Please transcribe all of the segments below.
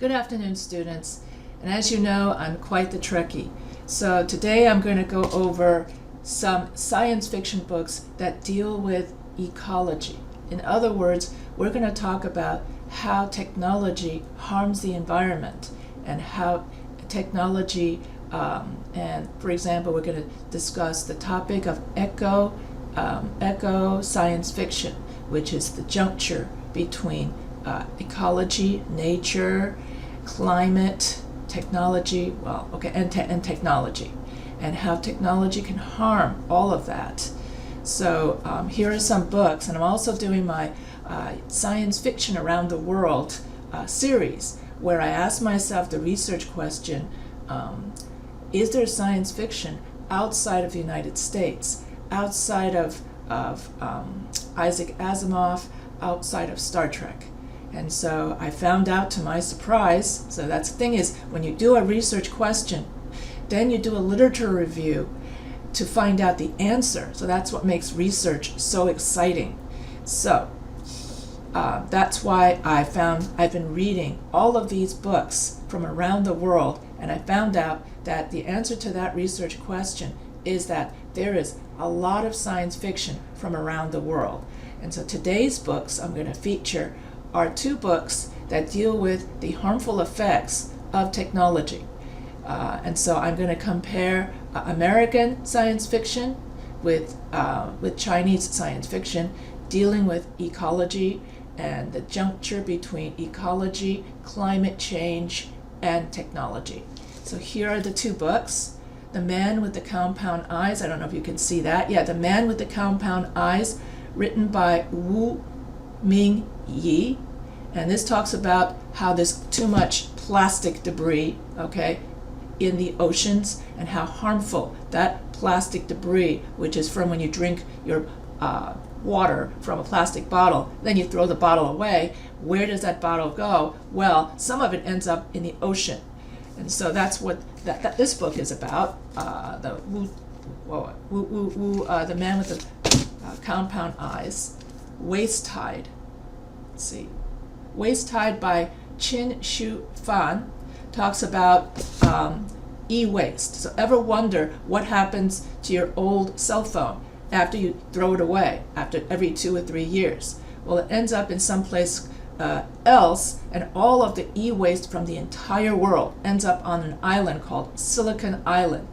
Good afternoon, students. And as you know, I'm quite the Trekkie. So today I'm going to go over some science fiction books that deal with ecology. In other words, we're going to talk about how technology harms the environment and how technology, and for example, we're going to discuss the topic of eco science fiction, which is the juncture between ecology, nature, climate, technology, and technology, and how technology can harm all of that. So here are some books, and I'm also doing my science fiction around the world series, where I ask myself the research question, is there science fiction outside of the United States, outside of Isaac Asimov, outside of Star Trek? And so I found out, to my surprise, so that's the thing is, when you do a research question, then you do a literature review to find out the answer. So that's what makes research so exciting. So that's why I've been reading all of these books from around the world, and I found out that the answer to that research question is that there is a lot of science fiction from around the world. And so today's books I'm going to feature are two books that deal with the harmful effects of technology. And so I'm going to compare American science fiction with Chinese science fiction, dealing with ecology and the juncture between ecology, climate change, and technology. So here are the two books. The Man with the Compound Eyes, I don't know if you can see that. Yeah, The Man with the Compound Eyes, written by Wu Ming-yi. And this talks about how there's too much plastic debris, in the oceans, and how harmful that plastic debris, which is from when you drink your water from a plastic bottle, then you throw the bottle away. Where does that bottle go? Well, some of it ends up in the ocean. And so that's what this book is about. The Man with the Compound Eyes, Waste Tide. Let's see. Waste Tide by Qin Shu Fan talks about e-waste. So ever wonder what happens to your old cell phone after you throw it away, after every 2 or 3 years? Well, it ends up in someplace else, and all of the e-waste from the entire world ends up on an island called Silicon Island.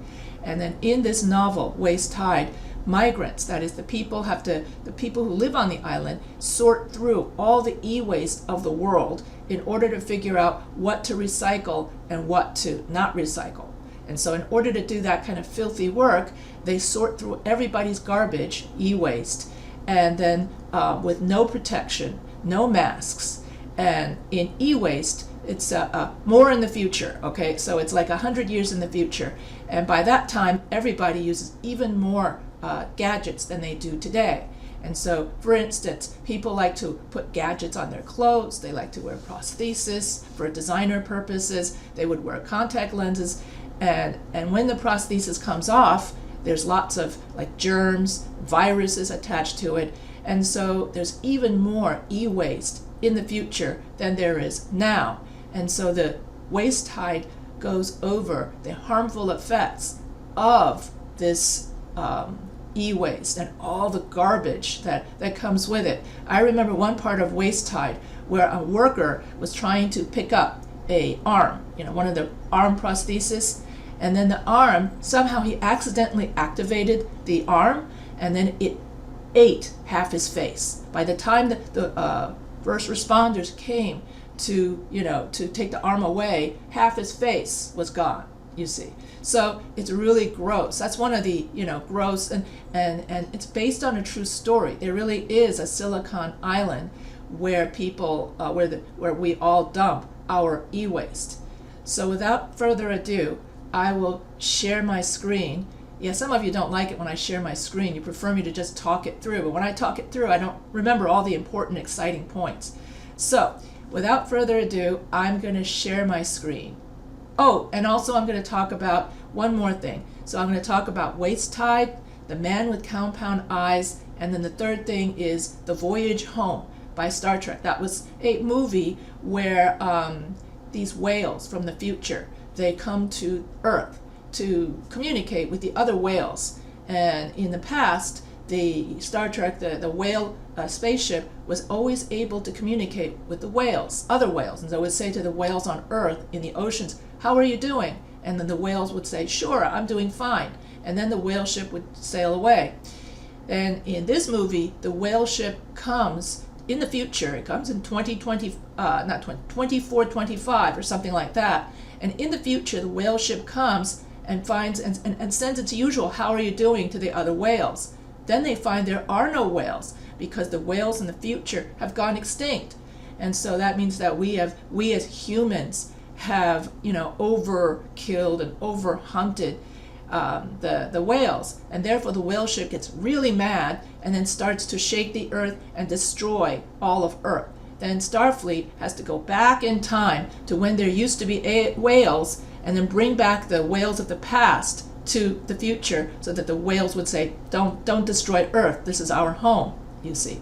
And then in this novel, Waste Tide, migrants, that is the people who live on the island, sort through all the e-waste of the world in order to figure out what to recycle and what to not recycle. And so in order to do that kind of filthy work, they sort through everybody's garbage, e-waste, and then with no protection, no masks. And in e-waste, it's more in the future, so it's like 100 years in the future. And by that time, everybody uses even more gadgets than they do today. And so, for instance, people like to put gadgets on their clothes. They like to wear prosthesis for designer purposes. They would wear contact lenses. And when the prosthesis comes off, there's lots of germs, viruses attached to it. And so there's even more e-waste in the future than there is now. And so the Waste Tide goes over the harmful effects of this e-waste and all the garbage that comes with it. I remember one part of Waste Tide where a worker was trying to pick up a arm, one of the arm prosthesis, and then the arm, somehow he accidentally activated the arm, and then it ate half his face. By the time the first responders came to take the arm away, half his face was gone, you see. So it's really gross. That's one of the gross, and it's based on a true story. There really is a Silicon Island where people where we all dump our e-waste. So without further ado, I will share my screen. Yeah, some of you don't like it when I share my screen. You prefer me to just talk it through. But when I talk it through, I don't remember all the important, exciting points. So without further ado, I'm going to share my screen. Oh, and also I'm going to talk about one more thing. So I'm going to talk about Waste Tide, The Man with Compound Eyes, and then the third thing is The Voyage Home by Star Trek. That was a movie where these whales from the future. They come to Earth to communicate with the other whales. And in the past, the Star Trek, the whale spaceship was always able to communicate with the whales, other whales. And so it would say to the whales on Earth in the oceans, "How are you doing?" And then the whales would say, "Sure, I'm doing fine." And then the whale ship would sail away. And in this movie, the whale ship comes in the future. It comes in 2425 or something like that. And in the future, the whale ship comes and finds and sends its usual "How are you doing?" to the other whales. Then they find there are no whales because the whales in the future have gone extinct. And so that means that we as humans have, overkilled and overhunted the whales, and therefore the whale ship gets really mad and then starts to shake the Earth and destroy all of Earth. Then Starfleet has to go back in time to when there used to be whales and then bring back the whales of the past to the future so that the whales would say, don't destroy Earth, this is our home, you see.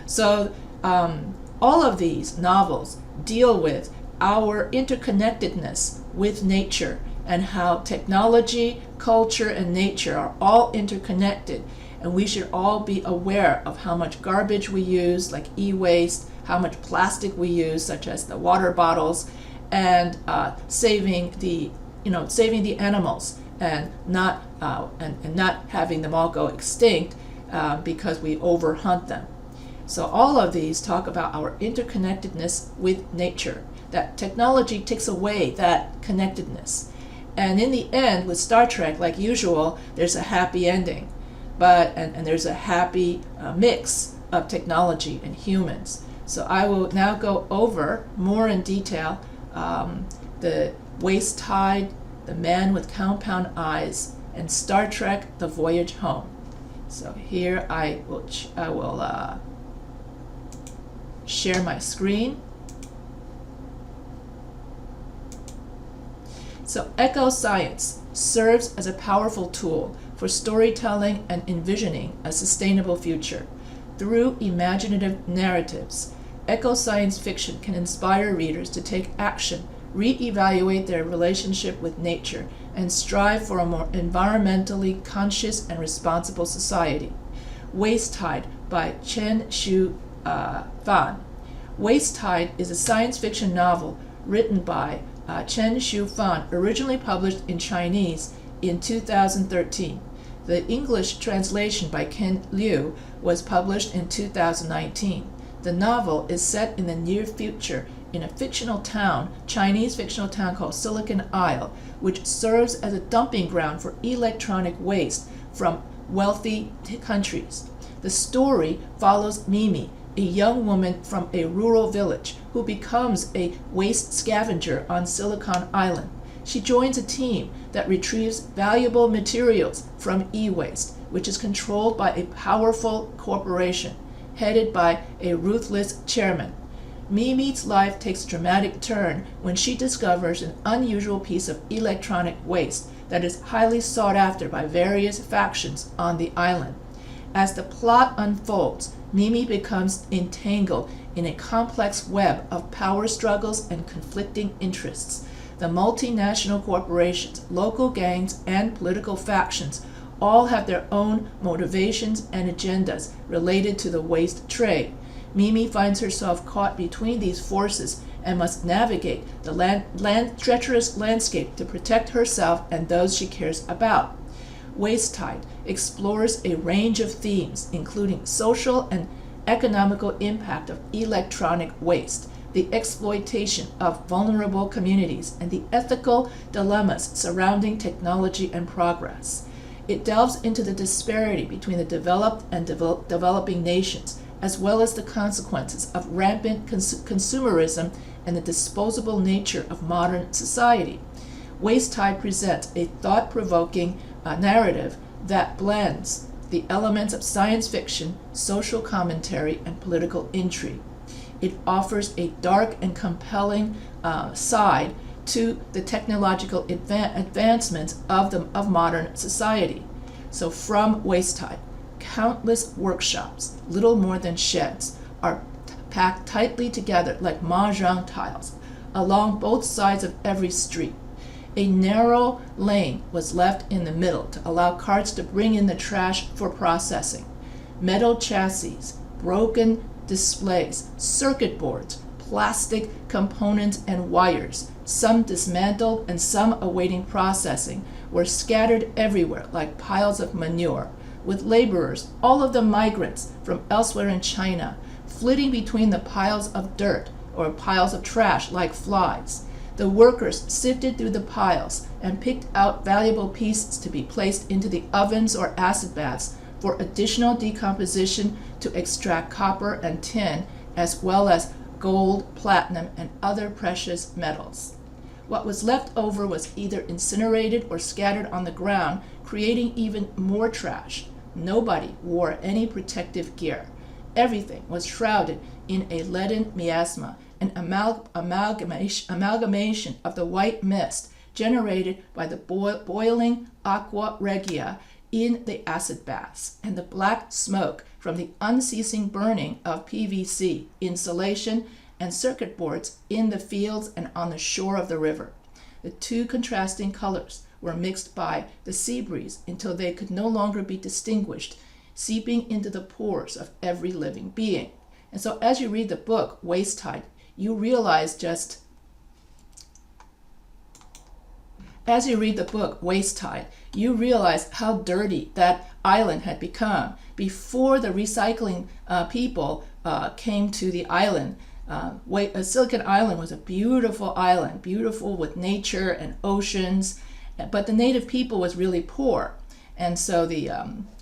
So all of these novels deal with our interconnectedness with nature and how technology, culture, and nature are all interconnected. And we should all be aware of how much garbage we use, like e-waste, how much plastic we use, such as the water bottles, and saving the animals and not having them all go extinct because we overhunt them. So all of these talk about our interconnectedness with nature, that technology takes away that connectedness. And in the end, with Star Trek, like usual, there's a happy ending, and there's a happy mix of technology and humans. So I will now go over more in detail the Waist Tide, The Man with Compound Eyes, and Star Trek: The Voyage Home. So here I will share my screen. So eco-science serves as a powerful tool for storytelling and envisioning a sustainable future. Through imaginative narratives, eco-science fiction can inspire readers to take action, re-evaluate their relationship with nature, and strive for a more environmentally conscious and responsible society. Waist Tide by Chen Shu Fan. Waist Tide is a science fiction novel written by Chen Shu Fan, originally published in Chinese in 2013. The English translation by Ken Liu was published in 2019. The novel is set in the near future in a fictional town, Chinese fictional town called Silicon Isle, which serves as a dumping ground for electronic waste from wealthy countries. The story follows Mimi, a young woman from a rural village who becomes a waste scavenger on Silicon Island. She joins a team that retrieves valuable materials from e-waste, which is controlled by a powerful corporation headed by a ruthless chairman. Mimi's life takes a dramatic turn when she discovers an unusual piece of electronic waste that is highly sought after by various factions on the island. As the plot unfolds, Mimi becomes entangled in a complex web of power struggles and conflicting interests. The multinational corporations, local gangs, and political factions all have their own motivations and agendas related to the waste trade. Mimi finds herself caught between these forces and must navigate the treacherous landscape to protect herself and those she cares about. Waist Tide explores a range of themes, including social and economical impact of electronic waste, the exploitation of vulnerable communities, and the ethical dilemmas surrounding technology and progress. It delves into the disparity between the developed and developing nations, as well as the consequences of rampant consumerism and the disposable nature of modern society. Waist Tide presents a thought-provoking narrative that blends the elements of science fiction, social commentary, and political intrigue. It offers a dark and compelling side to the technological advancements of modern society. So from Waist Tide, countless workshops, little more than sheds, are packed tightly together like mahjong tiles. along both sides of every street. A narrow lane was left in the middle to allow carts to bring in the trash for processing. Metal chassis, broken displays, circuit boards, plastic components and wires, some dismantled and some awaiting processing, were scattered everywhere like piles of manure, with laborers, all of them migrants from elsewhere in China, flitting between the piles of dirt or piles of trash like flies. The workers sifted through the piles and picked out valuable pieces to be placed into the ovens or acid baths for additional decomposition to extract copper and tin, as well as gold, platinum, and other precious metals. What was left over was either incinerated or scattered on the ground, creating even more trash. Nobody wore any protective gear. Everything was shrouded in a leaden miasma, an amalgamation of the white mist generated by the boiling aqua regia in the acid baths and the black smoke from the unceasing burning of PVC, insulation, and circuit boards in the fields and on the shore of the river. The two contrasting colors were mixed by the sea breeze until they could no longer be distinguished, seeping into the pores of every living being. And so as you read the book, Waste Tide, you realize how dirty that island had become. Before the recycling people came to the island, Silicon Island was a beautiful island, beautiful with nature and oceans, but the native people was really poor. And so the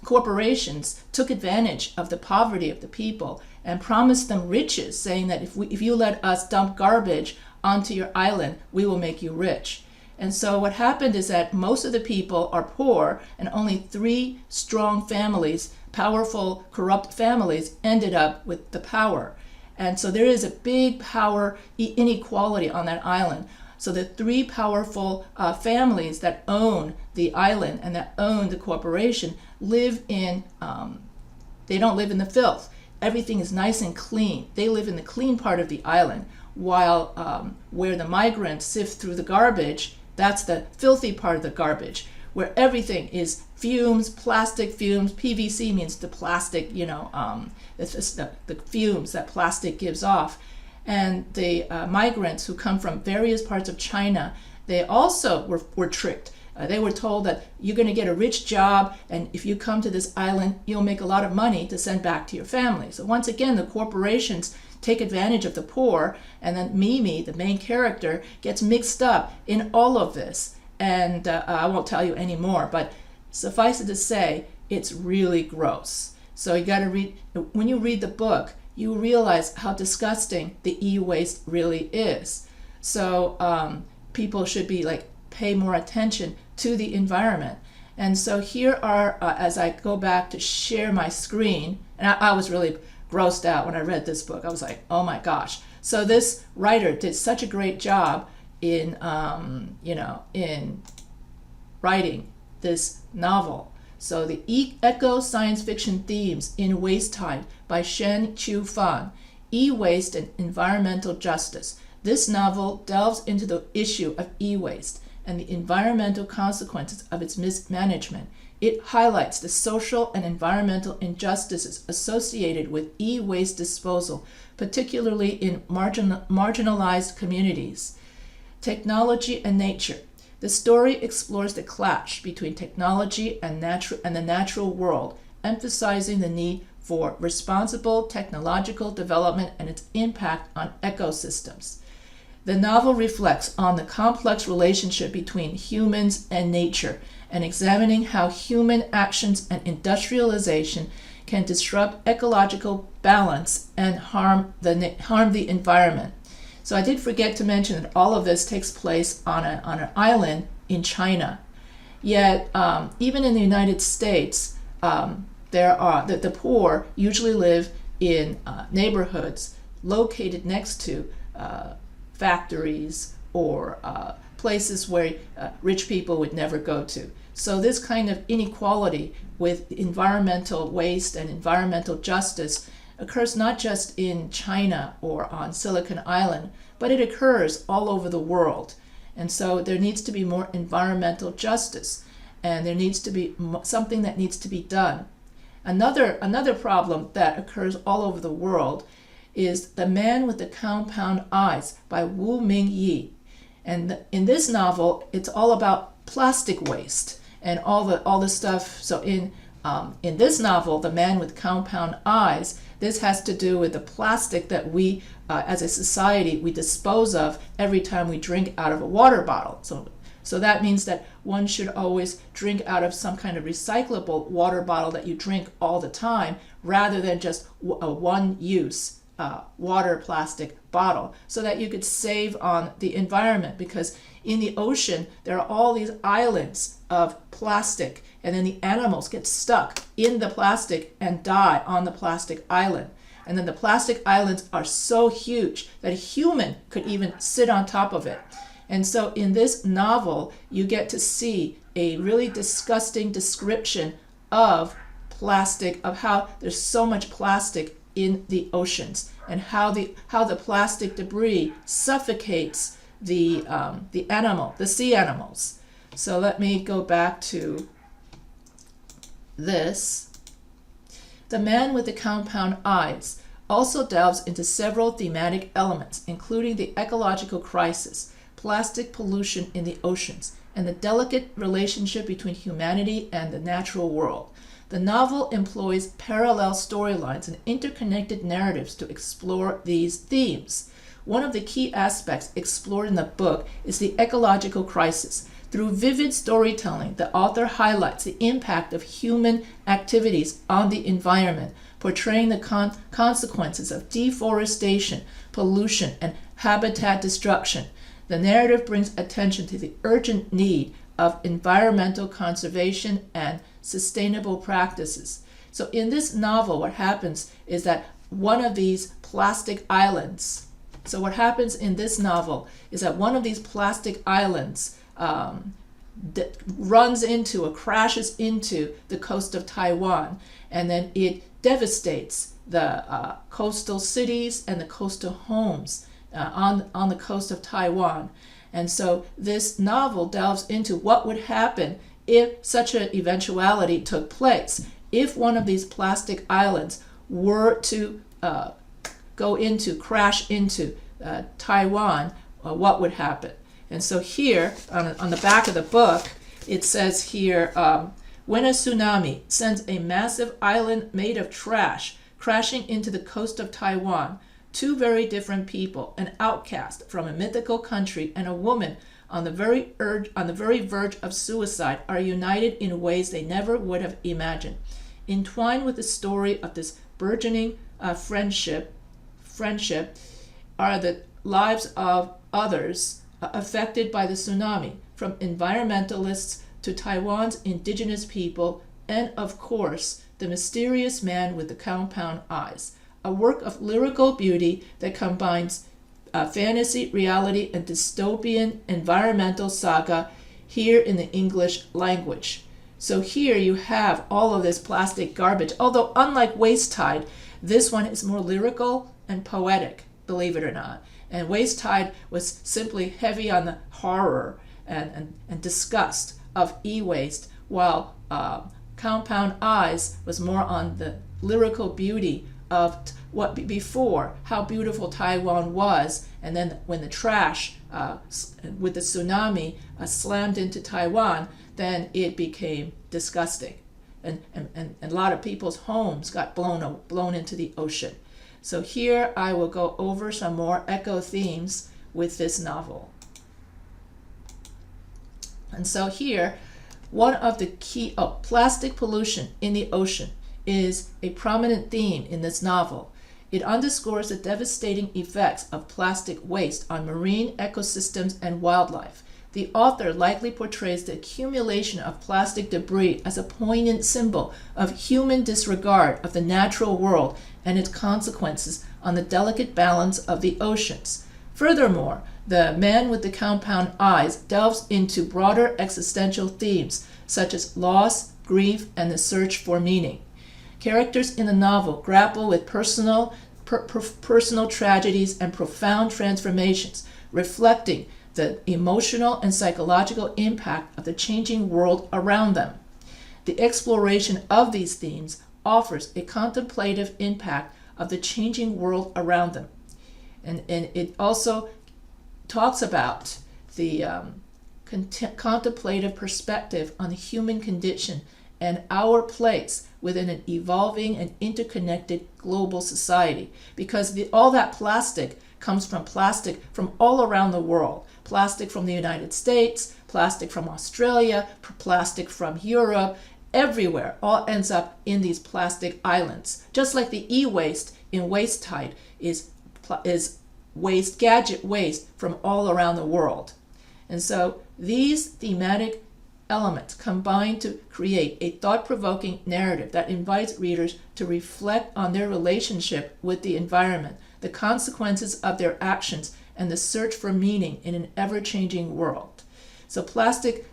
corporations took advantage of the poverty of the people and promised them riches, saying that if you let us dump garbage onto your island, we will make you rich. And so what happened is that most of the people are poor, and only 3 strong families, powerful, corrupt families, ended up with the power. And so there is a big power inequality on that island. So the 3 powerful families that own the island and that own the corporation live in, they don't live in the filth. Everything is nice and clean. They live in the clean part of the island, while where the migrants sift through the garbage, that's the filthy part of the garbage, where everything is fumes, plastic fumes. PVC means the plastic, the fumes that plastic gives off. And the migrants who come from various parts of China, they also were tricked. They were told that you're going to get a rich job, and if you come to this island, you'll make a lot of money to send back to your family. So once again, the corporations take advantage of the poor, and then Mimi, the main character, gets mixed up in all of this. And I won't tell you any more, but suffice it to say, it's really gross. So you got to read, when you read the book, you realize how disgusting the e-waste really is. So people should be pay more attention to the environment. And so here are, as I go back to share my screen, and I was really grossed out when I read this book. I was like, oh my gosh. So this writer did such a great job in, in writing this novel. So the eco science fiction themes in Waste Tide by Shen Qiu Fan, E-Waste and Environmental Justice. This novel delves into the issue of e-waste and the environmental consequences of its mismanagement. It highlights the social and environmental injustices associated with e-waste disposal, particularly in marginalized communities. Technology and nature. The story explores the clash between technology and the natural world, emphasizing the need for responsible technological development and its impact on ecosystems. The novel reflects on the complex relationship between humans and nature, and examining how human actions and industrialization can disrupt ecological balance and harm the environment. So I did forget to mention that all of this takes place on an island in China. Yet, even in the United States, the poor usually live in neighborhoods located next to factories or places where rich people would never go to. So this kind of inequality with environmental waste and environmental justice occurs not just in China or on Silicon Island, but it occurs all over the world. And so there needs to be more environmental justice, and there needs to be something that needs to be done. Another problem that occurs all over the world is The Man with the Compound Eyes by Wu Mingyi. And in this novel, it's all about plastic waste and all the stuff. So in this novel, The Man with Compound Eyes, this has to do with the plastic that we, as a society, we dispose of every time we drink out of a water bottle. So that means that one should always drink out of some kind of recyclable water bottle that you drink all the time, rather than just a one-use water plastic bottle, so that you could save on the environment. Because in the ocean, there are all these islands of plastic, and then the animals get stuck in the plastic and die on the plastic island. And then the plastic islands are so huge that a human could even sit on top of it. And so in this novel, you get to see a really disgusting description of plastic, of how there's so much plastic in the oceans, and how the plastic debris suffocates the sea animals. So let me go back to this. The Man with the Compound Eyes also delves into several thematic elements, including the ecological crisis, plastic pollution in the oceans, and the delicate relationship between humanity and the natural world. The novel employs parallel storylines and interconnected narratives to explore these themes. One of the key aspects explored in the book is the ecological crisis. Through vivid storytelling, the author highlights the impact of human activities on the environment, portraying the consequences of deforestation, pollution, and habitat destruction. The narrative brings attention to the urgent need of environmental conservation and sustainable practices. So in this novel, what happens is that one of these plastic islands, crashes into the coast of Taiwan, and then it devastates the coastal cities and the coastal homes on the coast of Taiwan. And so this novel delves into what would happen if such an eventuality took place. If one of these plastic islands were to crash into Taiwan, what would happen? And so here, on the back of the book, it says here, when a tsunami sends a massive island made of trash crashing into the coast of Taiwan, two very different people, an outcast from a mythical country and a woman on the very verge of suicide, are united in ways they never would have imagined. Entwined with the story of this burgeoning friendship are the lives of others affected by the tsunami, from environmentalists to Taiwan's indigenous people, and of course, the mysterious man with the compound eyes. A work of lyrical beauty that combines fantasy, reality, and dystopian environmental saga here in the English language. So here you have all of this plastic garbage, although unlike Waste Tide, this one is more lyrical and poetic, believe it or not. And Waste Tide was simply heavy on the horror and disgust of e-waste, while Compound Eyes was more on the lyrical beauty of how beautiful Taiwan was, and then when the trash with the tsunami slammed into Taiwan, then it became disgusting, and a lot of people's homes got blown into the ocean. So here I will go over some more eco themes with this novel. And so here, one of the key plastic pollution in the ocean is a prominent theme in this novel. It underscores the devastating effects of plastic waste on marine ecosystems and wildlife. The author likely portrays the accumulation of plastic debris as a poignant symbol of human disregard of the natural world and its consequences on the delicate balance of the oceans. Furthermore, The Man with the Compound Eyes delves into broader existential themes such as loss, grief, and the search for meaning. Characters in the novel grapple with personal personal tragedies and profound transformations, reflecting the emotional and psychological impact of the changing world around them. The exploration of these themes offers a contemplative impact of the changing world around them. And it also talks about the contemplative perspective on the human condition and our place within an evolving and interconnected global society. Because all that plastic comes from plastic from all around the world. Plastic from the United States, plastic from Australia, plastic from Europe, everywhere, all ends up in these plastic islands. Just like the e-waste in Waste Tide is waste, gadget waste from all around the world. And so these thematic elements combine to create a thought-provoking narrative that invites readers to reflect on their relationship with the environment, the consequences of their actions, and the search for meaning in an ever-changing world. So plastic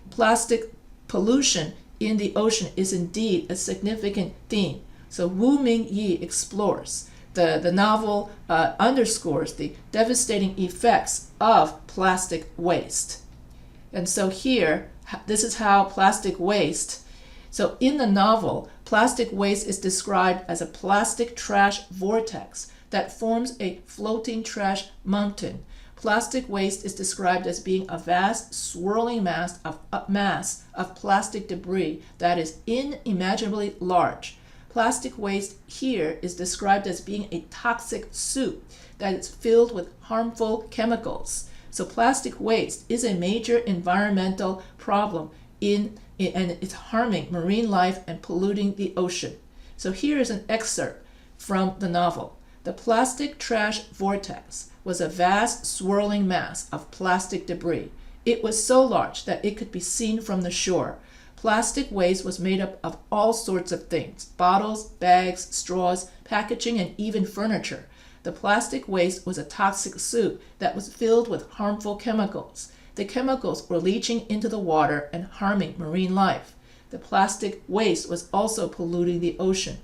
pollution in the ocean is indeed a significant theme. So Wu Ming Yi explores. The novel underscores the devastating effects of plastic waste. And so here, this is how plastic waste. So in the novel, plastic waste is described as a plastic trash vortex that forms a floating trash mountain. Plastic waste is described as being a vast swirling mass of plastic debris that is unimaginably large. Plastic waste here is described as being a toxic soup that is filled with harmful chemicals. So plastic waste is a major environmental problem and it's harming marine life and polluting the ocean. So here is an excerpt from the novel. The plastic trash vortex was a vast swirling mass of plastic debris. It was so large that it could be seen from the shore. Plastic waste was made up of all sorts of things: bottles, bags, straws, packaging, and even furniture. The plastic waste was a toxic soup that was filled with harmful chemicals. The chemicals were leaching into the water and harming marine life. The plastic waste was also polluting the ocean.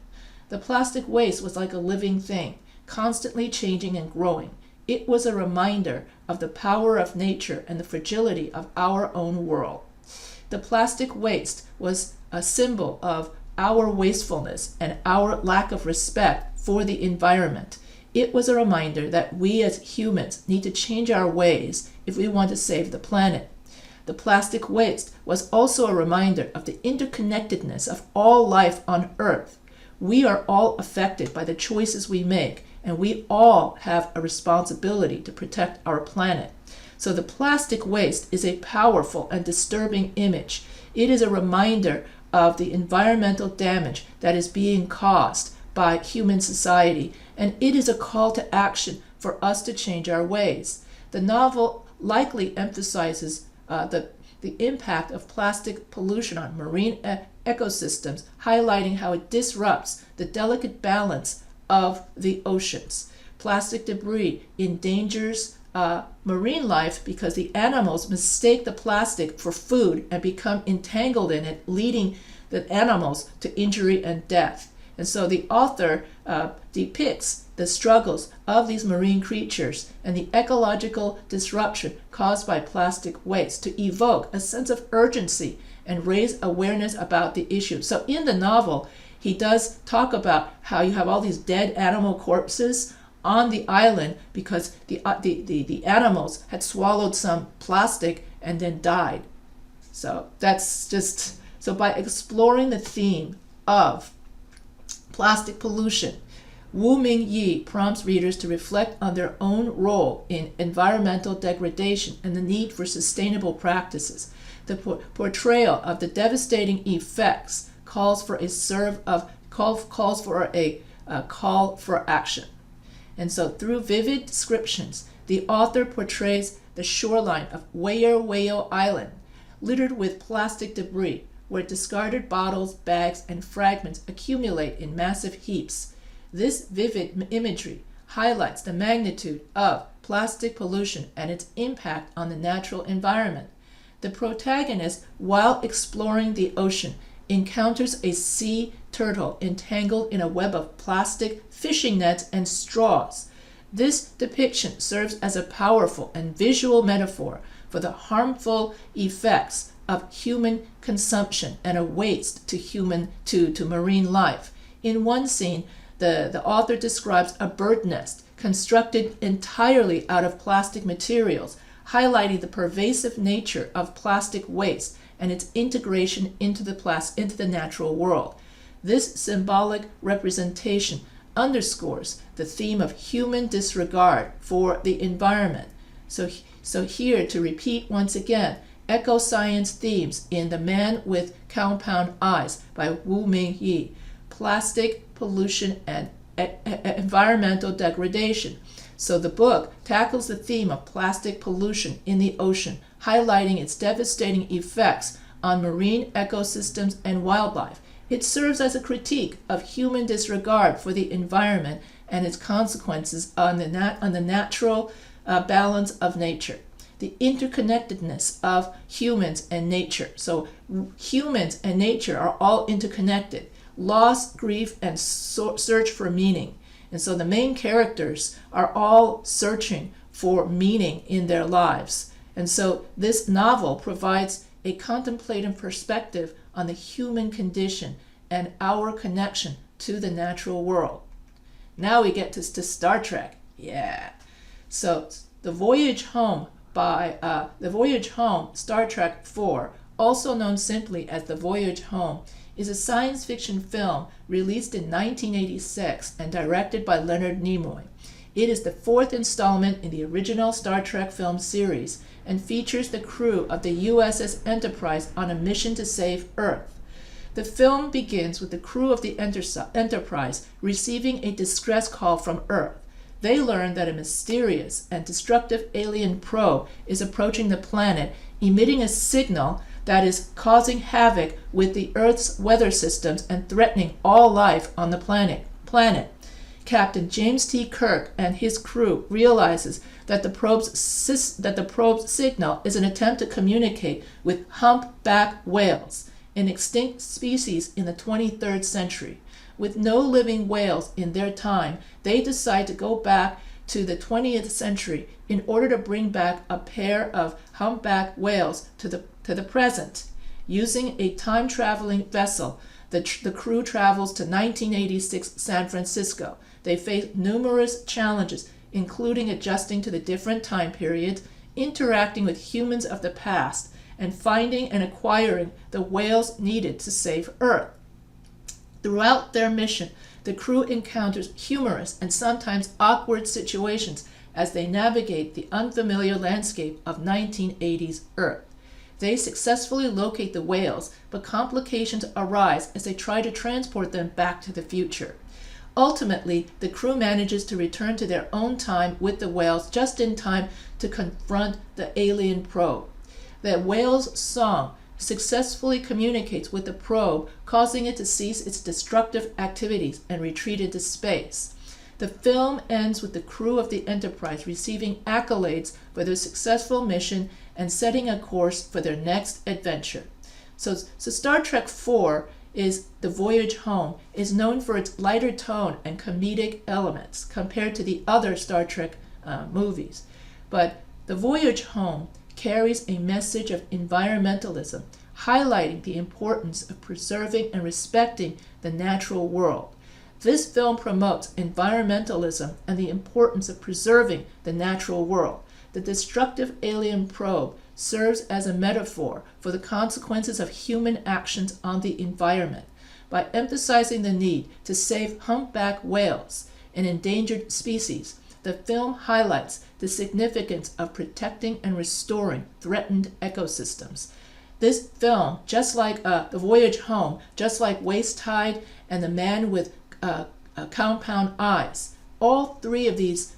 The plastic waste was like a living thing, constantly changing and growing. It was a reminder of the power of nature and the fragility of our own world. The plastic waste was a symbol of our wastefulness and our lack of respect for the environment. It was a reminder that we as humans need to change our ways if we want to save the planet. The plastic waste was also a reminder of the interconnectedness of all life on Earth. We are all affected by the choices we make, and we all have a responsibility to protect our planet. So the plastic waste is a powerful and disturbing image. It is a reminder of the environmental damage that is being caused by human society, and it is a call to action for us to change our ways. The novel likely emphasizes the impact of plastic pollution on marine ecosystems, highlighting how it disrupts the delicate balance of the oceans. Plastic debris endangers marine life because the animals mistake the plastic for food and become entangled in it, leading the animals to injury and death. And so the author depicts the struggles of these marine creatures and the ecological disruption caused by plastic waste to evoke a sense of urgency and raise awareness about the issue. So in the novel, he does talk about how you have all these dead animal corpses on the island because the animals had swallowed some plastic and then died. So that's just, so by exploring the theme of plastic pollution, Wu Ming Yi prompts readers to reflect on their own role in environmental degradation and the need for sustainable practices. The portrayal of the devastating effects calls for a call for action. And so through vivid descriptions, the author portrays the shoreline of Wayo Island, littered with plastic debris, where discarded bottles, bags, and fragments accumulate in massive heaps. This vivid imagery highlights the magnitude of plastic pollution and its impact on the natural environment. The protagonist, while exploring the ocean, encounters a sea turtle entangled in a web of plastic fishing nets and straws. This depiction serves as a powerful and visual metaphor for the harmful effects of human consumption and a waste to marine life. In one scene, the author describes a bird nest constructed entirely out of plastic materials, highlighting the pervasive nature of plastic waste and its integration into the natural world. This symbolic representation underscores the theme of human disregard for the environment. So here, to repeat once again, eco-science themes in The Man with Compound Eyes by Wu Mingyi, plastic pollution and environmental degradation. So the book tackles the theme of plastic pollution in the ocean, highlighting its devastating effects on marine ecosystems and wildlife. It serves as a critique of human disregard for the environment and its consequences on the natural balance of nature. The interconnectedness of humans and nature. So humans and nature are all interconnected. Loss, grief, and search for meaning. And so the main characters are all searching for meaning in their lives. And so this novel provides a contemplative perspective on the human condition and our connection to the natural world. Now we get to Star Trek. Yeah. So The Voyage Home Star Trek 4, also known simply as The Voyage Home, is a science fiction film released in 1986 and directed by Leonard Nimoy. It is the fourth installment in the original Star Trek film series and features the crew of the USS Enterprise on a mission to save Earth. The film begins with the crew of the Enterprise receiving a distress call from Earth. They learn that a mysterious and destructive alien probe is approaching the planet, emitting a signal that is causing havoc with the Earth's weather systems and threatening all life on the planet. Captain James T. Kirk and his crew realizes that the probe's signal is an attempt to communicate with humpback whales, an extinct species in the 23rd century. With no living whales in their time, they decide to go back to the 20th century in order to bring back a pair of humpback whales to the present. Using a time-traveling vessel, the crew travels to 1986 San Francisco. They face numerous challenges, including adjusting to the different time periods, interacting with humans of the past, and finding and acquiring the whales needed to save Earth. Throughout their mission, the crew encounters humorous and sometimes awkward situations as they navigate the unfamiliar landscape of 1980s Earth. They successfully locate the whales, but complications arise as they try to transport them back to the future. Ultimately, the crew manages to return to their own time with the whales just in time to confront the alien probe. The whale's song successfully communicates with the probe, causing it to cease its destructive activities and retreat into space. The film ends with the crew of the Enterprise receiving accolades for their successful mission and setting a course for their next adventure. So Star Trek 4 is The Voyage Home, is known for its lighter tone and comedic elements compared to the other Star Trek movies. But The Voyage Home carries a message of environmentalism, highlighting the importance of preserving and respecting the natural world. This film promotes environmentalism and the importance of preserving the natural world. The destructive alien probe serves as a metaphor for the consequences of human actions on the environment. By emphasizing the need to save humpback whales, an endangered species, the film highlights the significance of protecting and restoring threatened ecosystems. This film, just like The Voyage Home, just like Waist Tide and The Man with Compound Eyes, all three of these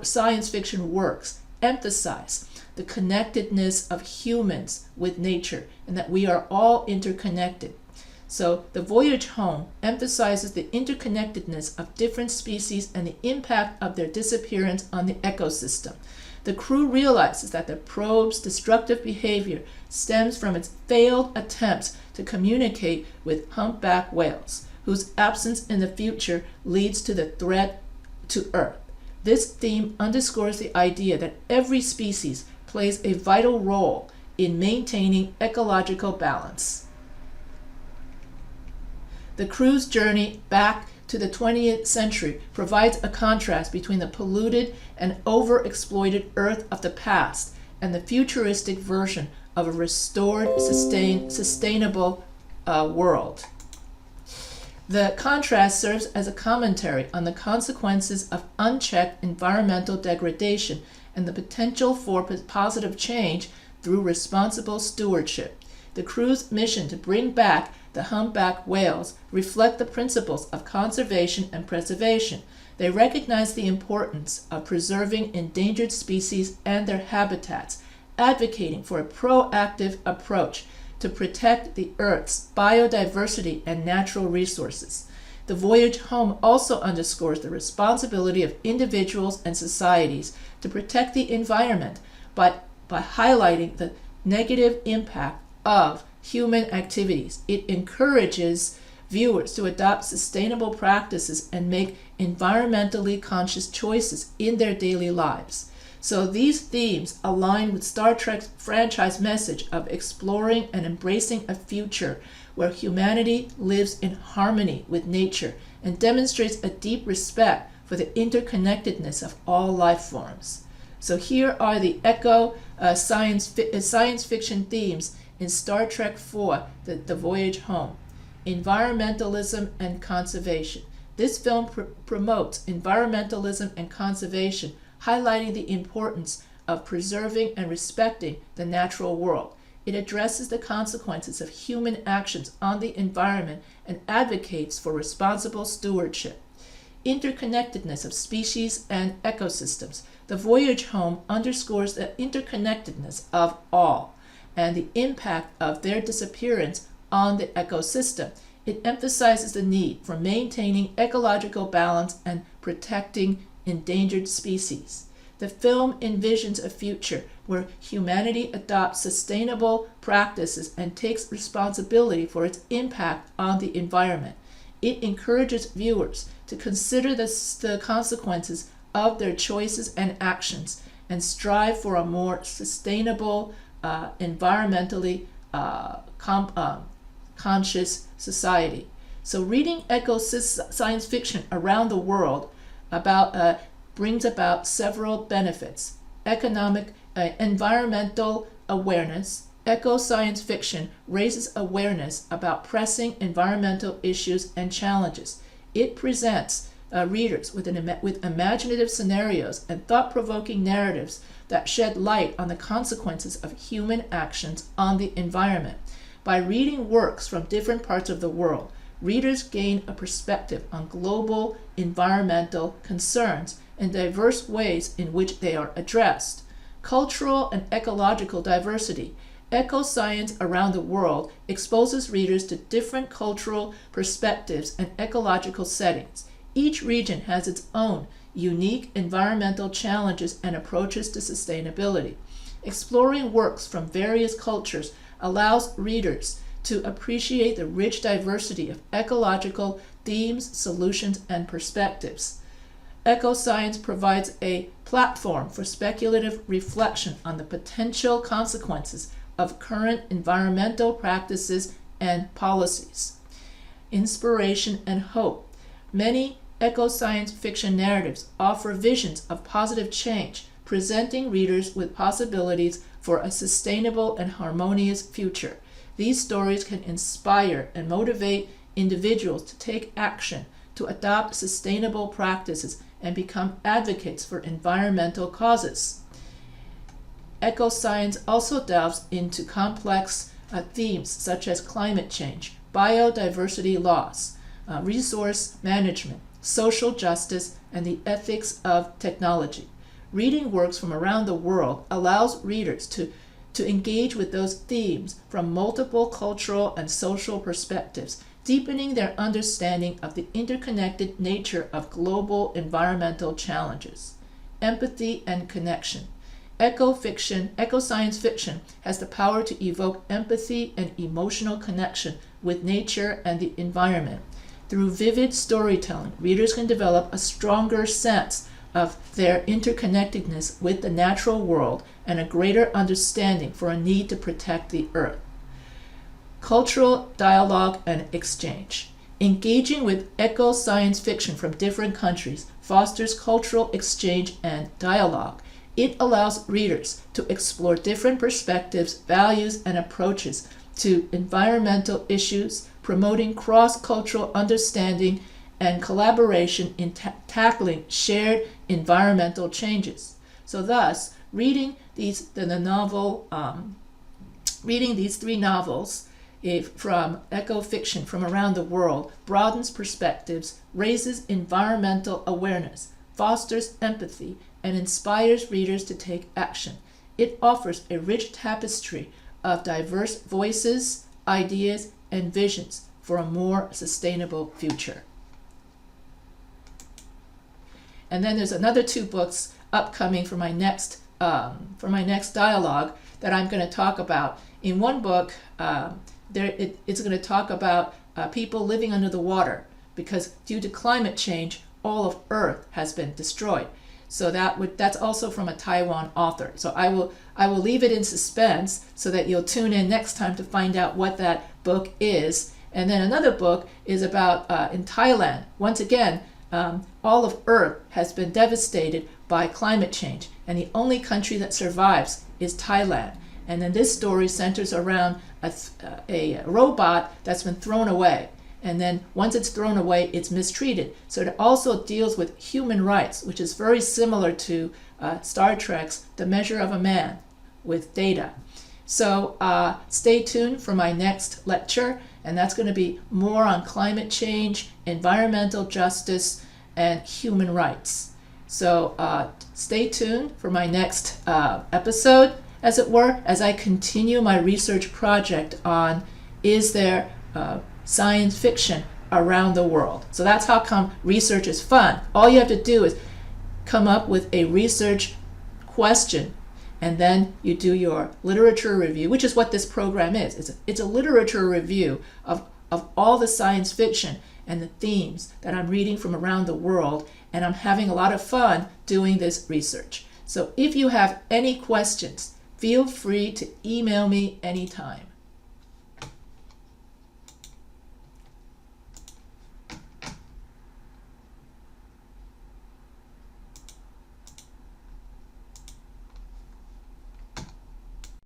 science fiction works emphasize the connectedness of humans with nature and that we are all interconnected. So The Voyage Home emphasizes the interconnectedness of different species and the impact of their disappearance on the ecosystem. The crew realizes that the probe's destructive behavior stems from its failed attempts to communicate with humpback whales, whose absence in the future leads to the threat to Earth. This theme underscores the idea that every species plays a vital role in maintaining ecological balance. The crew's journey back to the 20th century provides a contrast between the polluted and overexploited Earth of the past and the futuristic version of a restored, sustainable world. The contrast serves as a commentary on the consequences of unchecked environmental degradation and the potential for positive change through responsible stewardship. The crew's mission to bring back the humpback whales reflect the principles of conservation and preservation. They recognize the importance of preserving endangered species and their habitats, advocating for a proactive approach to protect the Earth's biodiversity and natural resources. The Voyage home also underscores the responsibility of individuals and societies to protect the environment by highlighting the negative impact of human activities. It encourages viewers to adopt sustainable practices and make environmentally conscious choices in their daily lives. So these themes align with Star Trek's franchise message of exploring and embracing a future where humanity lives in harmony with nature and demonstrates a deep respect for the interconnectedness of all life forms. So here are the science fiction themes in Star Trek IV, the Voyage Home. Environmentalism and conservation. This film promotes environmentalism and conservation, highlighting the importance of preserving and respecting the natural world. It addresses the consequences of human actions on the environment and advocates for responsible stewardship. Interconnectedness of species and ecosystems. The Voyage home underscores the interconnectedness of all and the impact of their disappearance on the ecosystem. It emphasizes the need for maintaining ecological balance and protecting endangered species. The film envisions a future where humanity adopts sustainable practices and takes responsibility for its impact on the environment. It encourages viewers to consider the consequences of their choices and actions and strive for a more sustainable, environmentally conscious society. So reading science fiction around the world brings about several benefits. Environmental awareness. Eco-science fiction raises awareness about pressing environmental issues and challenges. It presents readers with imaginative scenarios and thought-provoking narratives that shed light on the consequences of human actions on the environment. By reading works from different parts of the world, readers gain a perspective on global environmental concerns and diverse ways in which they are addressed. Cultural and ecological diversity. Eco-science around the world exposes readers to different cultural perspectives and ecological settings. Each region has its own unique environmental challenges and approaches to sustainability. Exploring works from various cultures allows readers to appreciate the rich diversity of ecological themes, solutions, and perspectives. Eco-science provides a platform for speculative reflection on the potential consequences of current environmental practices and policies. Inspiration and hope. Many eco-science fiction narratives offer visions of positive change, presenting readers with possibilities for a sustainable and harmonious future. These stories can inspire and motivate individuals to take action, to adopt sustainable practices, and become advocates for environmental causes. Eco-science also delves into complex themes such as climate change, biodiversity loss, resource management, social justice, and the ethics of technology. Reading works from around the world allows readers to engage with those themes from multiple cultural and social perspectives, deepening their understanding of the interconnected nature of global environmental challenges. Empathy and connection. eco-science fiction has the power to evoke empathy and emotional connection with nature and the environment. Through vivid storytelling, readers can develop a stronger sense of their interconnectedness with the natural world and a greater understanding for a need to protect the earth. Cultural dialogue and exchange. Engaging with eco-science fiction from different countries fosters cultural exchange and dialogue. It allows readers to explore different perspectives, values, and approaches to environmental issues, promoting cross-cultural understanding and collaboration in tackling shared environmental changes. So thus, reading these three novels from eco-fiction from around the world broadens perspectives, raises environmental awareness, fosters empathy, and inspires readers to take action. It offers a rich tapestry of diverse voices, ideas, and visions for a more sustainable future. And then there's another 2 books upcoming for my next dialogue that I'm going to talk about. In one book, it's going to talk about people living under the water, because due to climate change, all of Earth has been destroyed. So that's also from a Taiwan author. So I will leave it in suspense so that you'll tune in next time to find out what that book is. And then another book is about in Thailand. Once again, all of Earth has been devastated by climate change, and the only country that survives is Thailand. And then this story centers around a robot that's been thrown away. And then once it's thrown away, it's mistreated. So it also deals with human rights, which is very similar to Star Trek's The Measure of a Man with Data. So stay tuned for my next lecture, and that's going to be more on climate change, environmental justice, and human rights. So stay tuned for my next episode, as it were, as I continue my research project on is there science fiction around the world. So that's how come research is fun. All you have to do is come up with a research question, and then you do your literature review, which is what this program is. It's a literature review of all the science fiction and the themes that I'm reading from around the world, and I'm having a lot of fun doing this research. So if you have any questions, feel free to email me anytime.